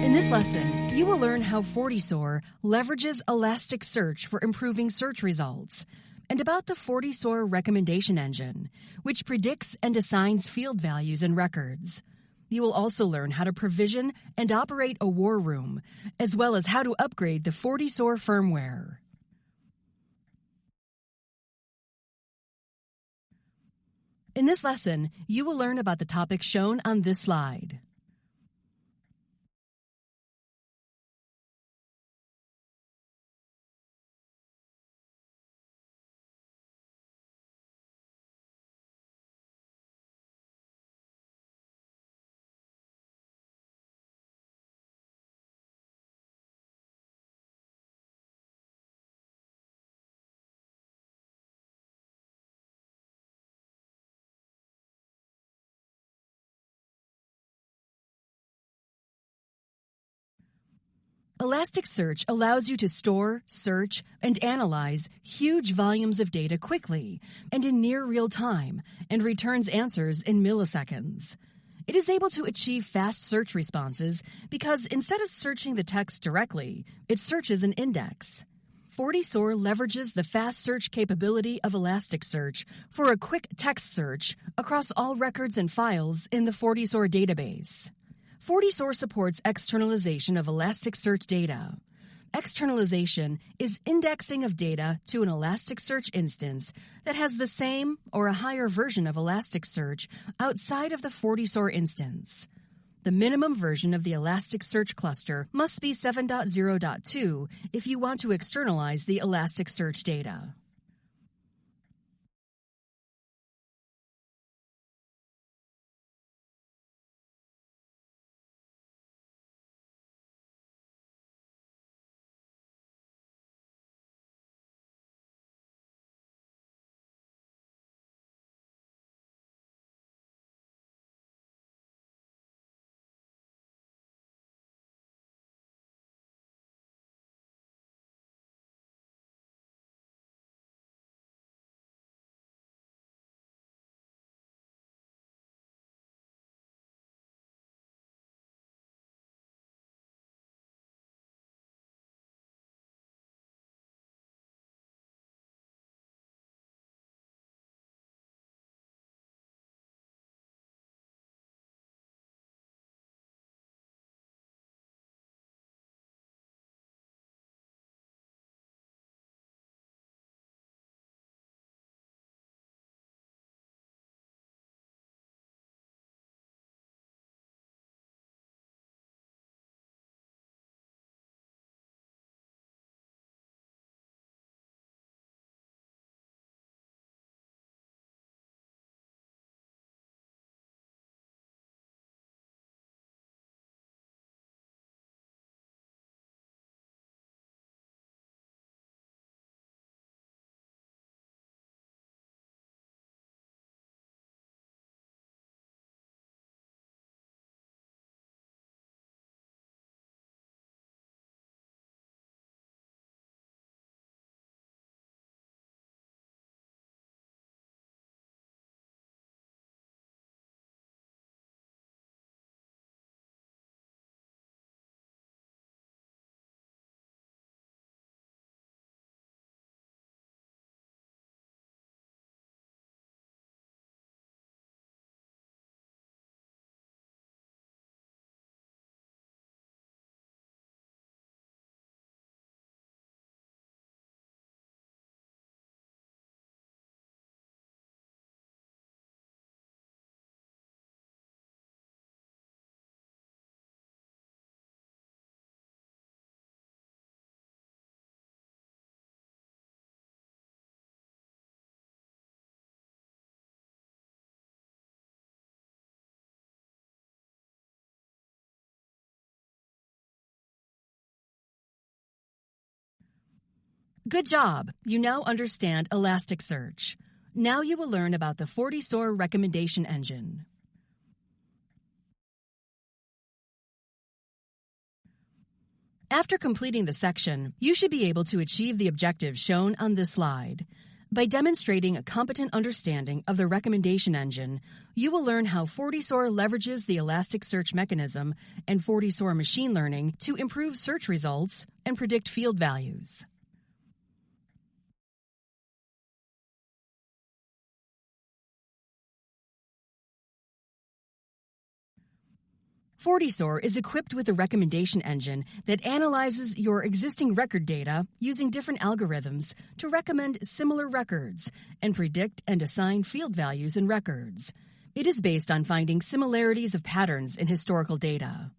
In this lesson, you will learn how FortiSOAR leverages Elasticsearch for improving search results, and about the FortiSOAR recommendation engine, which predicts and assigns field values and records. You will also learn how to provision and operate a war room, as well as how to upgrade the FortiSOAR firmware. In this lesson, you will learn about the topics shown on this slide. Elasticsearch allows you to store, search, and analyze huge volumes of data quickly and in near real time, and returns answers in milliseconds. It is able to achieve fast search responses because instead of searching the text directly, it searches an index. FortiSOAR leverages the fast search capability of Elasticsearch for a quick text search across all records and files in the FortiSOAR database. FortiSOAR supports externalization of Elasticsearch data. Externalization is indexing of data to an Elasticsearch instance that has the same or a higher version of Elasticsearch outside of the FortiSOAR instance. The minimum version of the Elasticsearch cluster must be 7.0.2 if you want to externalize the Elasticsearch data. Good job! You now understand Elasticsearch. Now you will learn about the FortiSOAR recommendation engine. After completing the section, you should be able to achieve the objectives shown on this slide. By demonstrating a competent understanding of the recommendation engine, you will learn how FortiSOAR leverages the Elasticsearch mechanism and FortiSOAR machine learning to improve search results and predict field values. FortiSOAR is equipped with a recommendation engine that analyzes your existing record data using different algorithms to recommend similar records and predict and assign field values in records. It is based on finding similarities of patterns in historical data.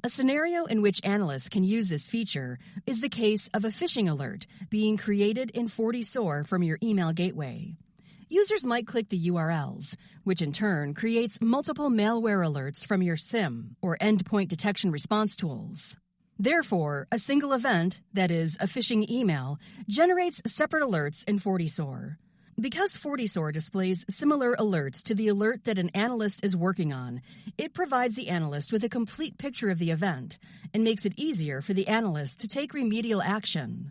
A scenario in which analysts can use this feature is the case of a phishing alert being created in FortiSOAR from your email gateway. Users might click the URLs, which in turn creates multiple malware alerts from your SIM or endpoint detection response tools. Therefore, a single event, that is, a phishing email, generates separate alerts in FortiSOAR. Because FortiSOAR displays similar alerts to the alert that an analyst is working on, it provides the analyst with a complete picture of the event and makes it easier for the analyst to take remedial action.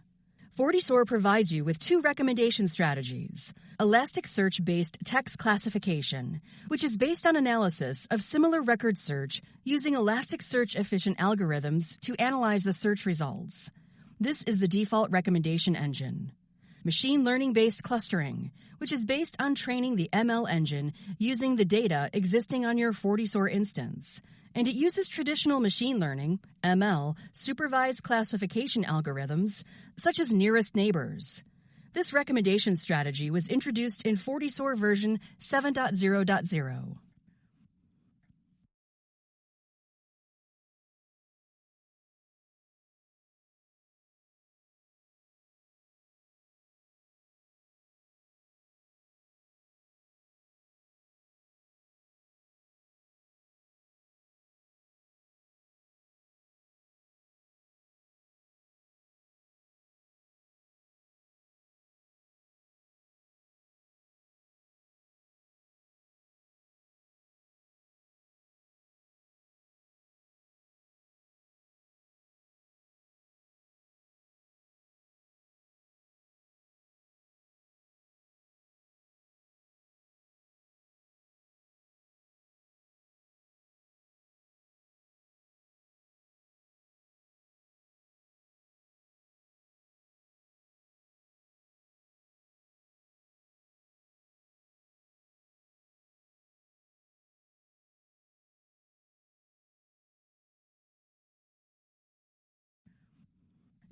FortiSOAR provides you with two recommendation strategies: Elasticsearch-based text classification, which is based on analysis of similar record search using Elasticsearch-efficient algorithms to analyze the search results. This is the default recommendation engine. Machine learning-based clustering, which is based on training the ML engine using the data existing on your FortiSOAR instance, and it uses traditional machine learning, ML, supervised classification algorithms, such as nearest neighbors. This recommendation strategy was introduced in FortiSOAR version 7.0.0.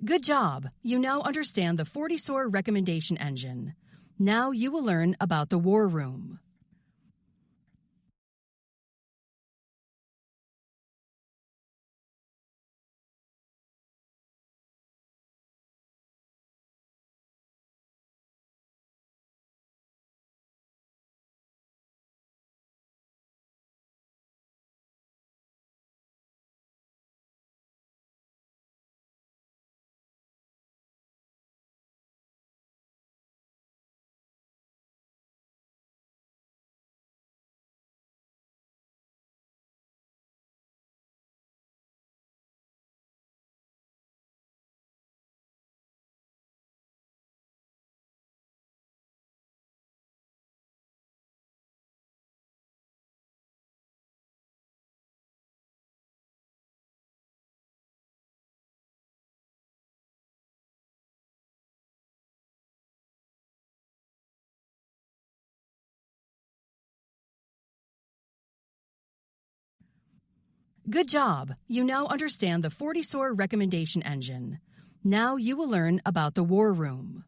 Good job! You now understand the FortiSOAR recommendation engine. Now you will learn about the war room. Good job! You now understand the FortiSOAR recommendation engine. Now you will learn about the war room.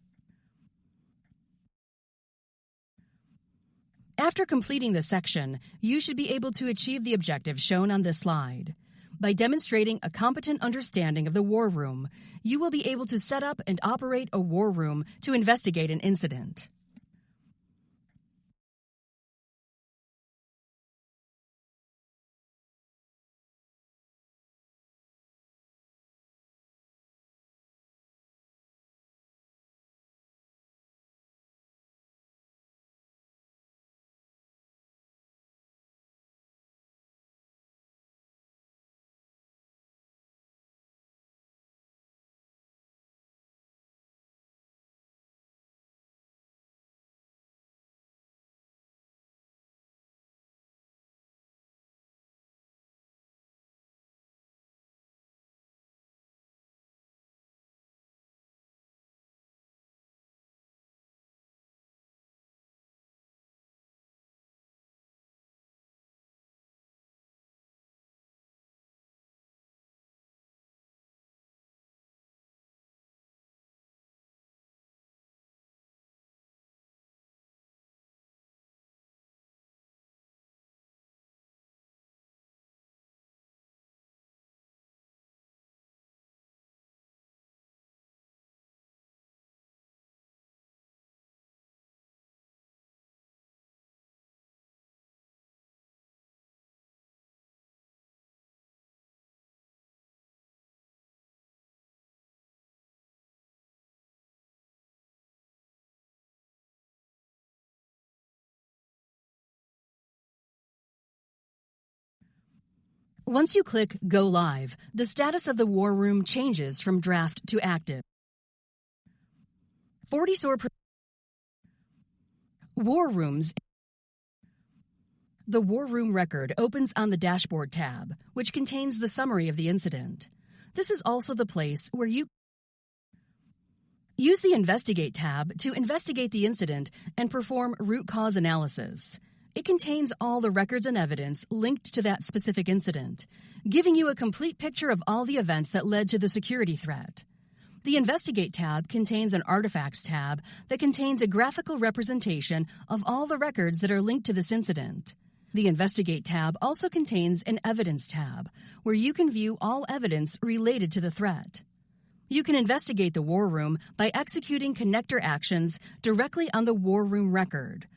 After completing this section, you should be able to achieve the objective shown on this slide. By demonstrating a competent understanding of the war room, you will be able to set up and operate a war room to investigate an incident. Once you click Go Live, the status of the war room changes from draft to active. FortiSOAR War Rooms. The War Room record opens on the Dashboard tab, which contains the summary of the incident. This is also the place where you use the Investigate tab to investigate the incident and perform root cause analysis. It contains all the records and evidence linked to that specific incident, giving you a complete picture of all the events that led to the security threat. The Investigate tab contains an Artifacts tab that contains a graphical representation of all the records that are linked to this incident. The Investigate tab also contains an Evidence tab, where you can view all evidence related to the threat. You can investigate the war room by executing connector actions directly on the war room record.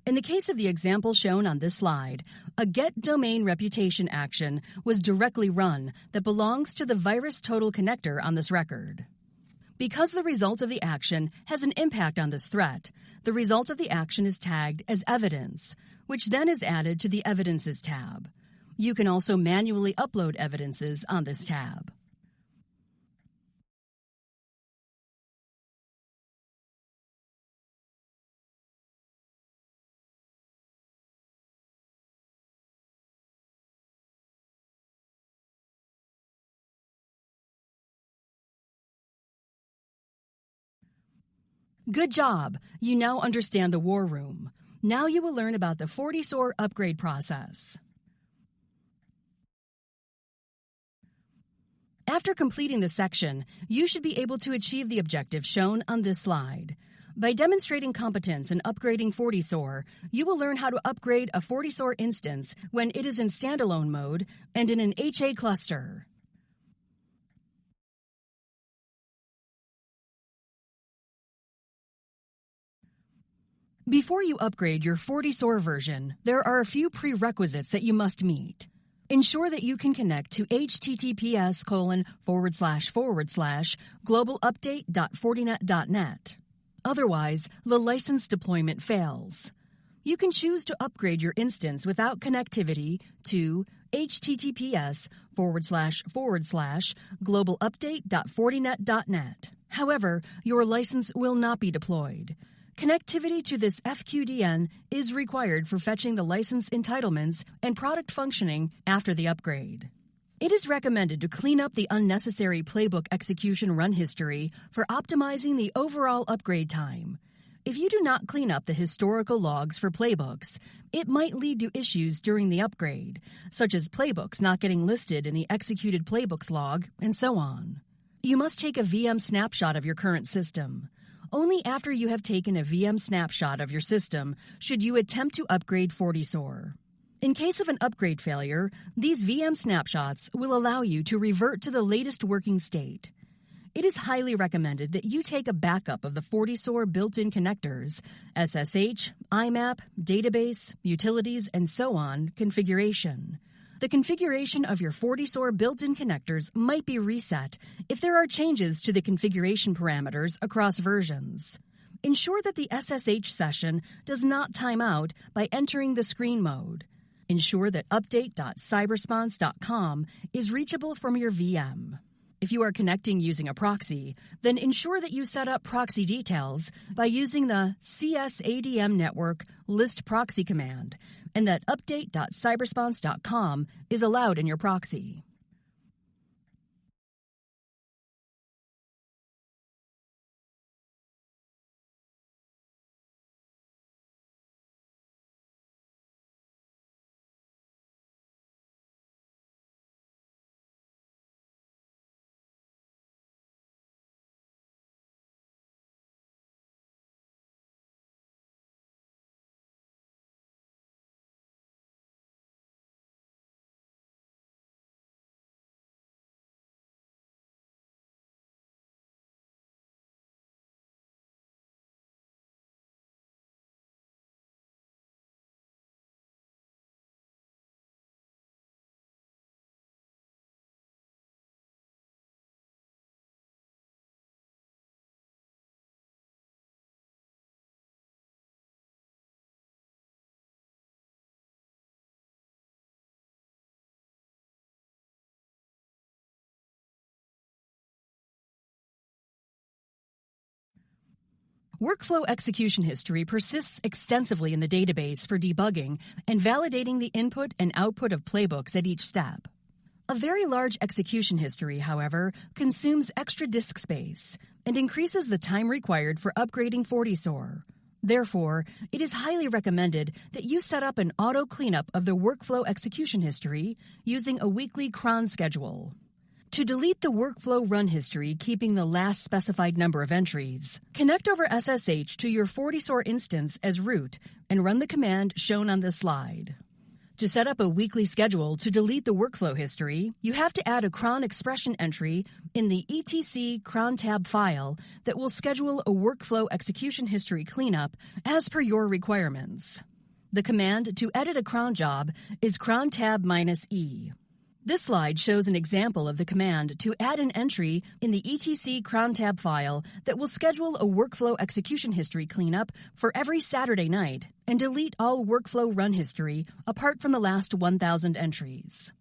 In the case of the example shown on this slide, a Get Domain Reputation action was directly run that belongs to the Virus Total connector on this record. Because the result of the action has an impact on this threat, the result of the action is tagged as evidence, which then is added to the Evidences tab. You can also manually upload evidences on this tab. Good job! You now understand the war room. Now you will learn about the FortiSOAR upgrade process. After completing this section, you should be able to achieve the objective shown on this slide. By demonstrating competence in upgrading FortiSOAR, you will learn how to upgrade a FortiSOAR instance when it is in standalone mode and in an HA cluster. Before you upgrade your FortiSOAR version, there are a few prerequisites that you must meet. Ensure that you can connect to https://globalupdate.fortinet.net. Otherwise, the license deployment fails. You can choose to upgrade your instance without connectivity to https://globalupdate.fortinet.net. However, your license will not be deployed. Connectivity to this FQDN is required for fetching the license entitlements and product functioning after the upgrade. It is recommended to clean up the unnecessary playbook execution run history for optimizing the overall upgrade time. If you do not clean up the historical logs for playbooks, it might lead to issues during the upgrade, such as playbooks not getting listed in the executed playbooks log, and so on. You must take a VM snapshot of your current system. Only after you have taken a VM snapshot of your system should you attempt to upgrade FortiSOAR. In case of an upgrade failure, these VM snapshots will allow you to revert to the latest working state. It is highly recommended that you take a backup of the FortiSOAR built-in connectors, SSH, IMAP, database, utilities, and so on configuration. The configuration of your FortiSOAR built-in connectors might be reset if there are changes to the configuration parameters across versions. Ensure that the SSH session does not time out by entering the screen mode. Ensure that update.cybersponse.com is reachable from your VM. If you are connecting using a proxy, then ensure that you set up proxy details by using the CSADM network list proxy command, and that update.cybersponse.com is allowed in your proxy. Workflow execution history persists extensively in the database for debugging and validating the input and output of playbooks at each step. A very large execution history, however, consumes extra disk space and increases the time required for upgrading FortiSOAR. Therefore, it is highly recommended that you set up an auto cleanup of the workflow execution history using a weekly cron schedule. To delete the workflow run history keeping the last specified number of entries, connect over SSH to your FortiSOAR instance as root and run the command shown on this slide. To set up a weekly schedule to delete the workflow history, you have to add a cron expression entry in the etc cron tab file that will schedule a workflow execution history cleanup as per your requirements. The command to edit a cron job is cron tab -e. This slide shows an example of the command to add an entry in the etc cron tab file that will schedule a workflow execution history cleanup for every Saturday night and delete all workflow run history apart from the last 1,000 entries.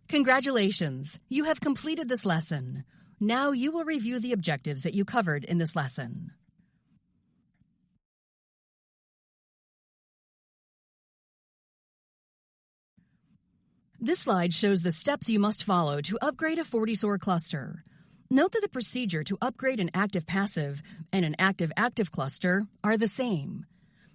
Congratulations! You have completed this lesson. Now you will review the objectives that you covered in this lesson. This slide shows the steps you must follow to upgrade a FortiSOAR cluster. Note that the procedure to upgrade an active-passive and an active-active cluster are the same.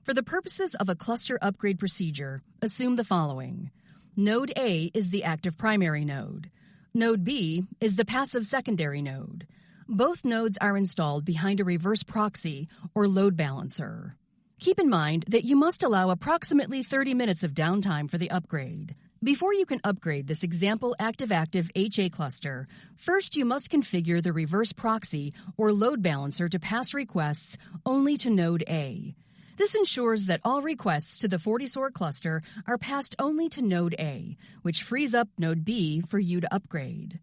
For the purposes of a cluster upgrade procedure, assume the following. Node A is the active primary node. Node B is the passive secondary node. Both nodes are installed behind a reverse proxy or load balancer. Keep in mind that you must allow approximately 30 minutes of downtime for the upgrade. Before you can upgrade this example active-active HA cluster, first you must configure the reverse proxy or load balancer to pass requests only to Node A. This ensures that all requests to the FortiSOAR cluster are passed only to Node A, which frees up Node B for you to upgrade.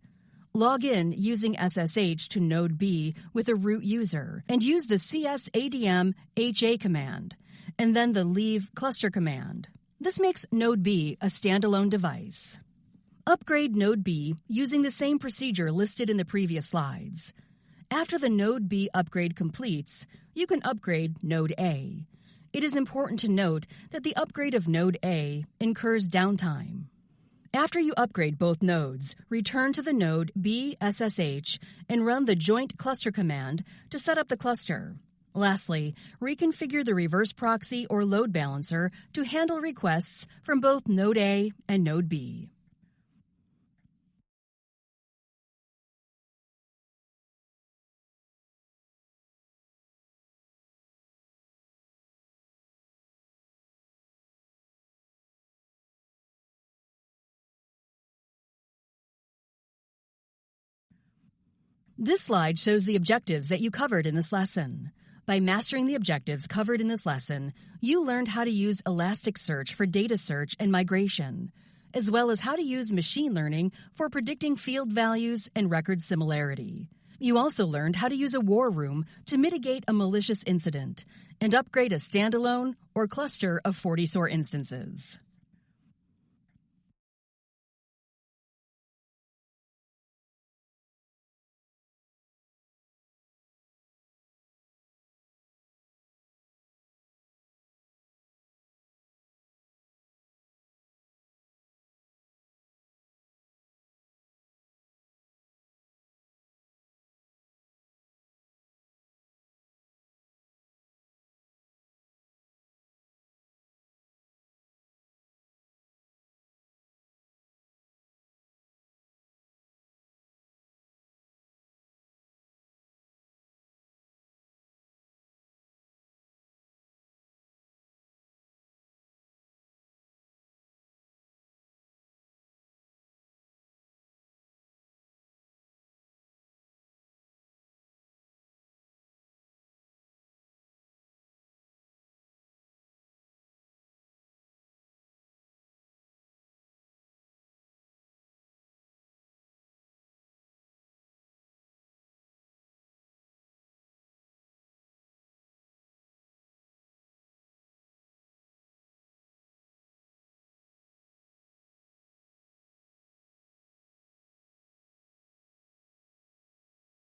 Log in using SSH to Node B with a root user and use the csadm HA command, and then the leave cluster command. This makes Node B a standalone device. Upgrade Node B using the same procedure listed in the previous slides. After the Node B upgrade completes, you can upgrade Node A. It is important to note that the upgrade of Node A incurs downtime. After you upgrade both nodes, return to the node B SSH and run the joint cluster command to set up the cluster. Lastly, reconfigure the reverse proxy or load balancer to handle requests from both Node A and Node B. This slide shows the objectives that you covered in this lesson. By mastering the objectives covered in this lesson, you learned how to use Elasticsearch for data search and migration, as well as how to use machine learning for predicting field values and record similarity. You also learned how to use a war room to mitigate a malicious incident and upgrade a standalone or cluster of FortiSOAR instances.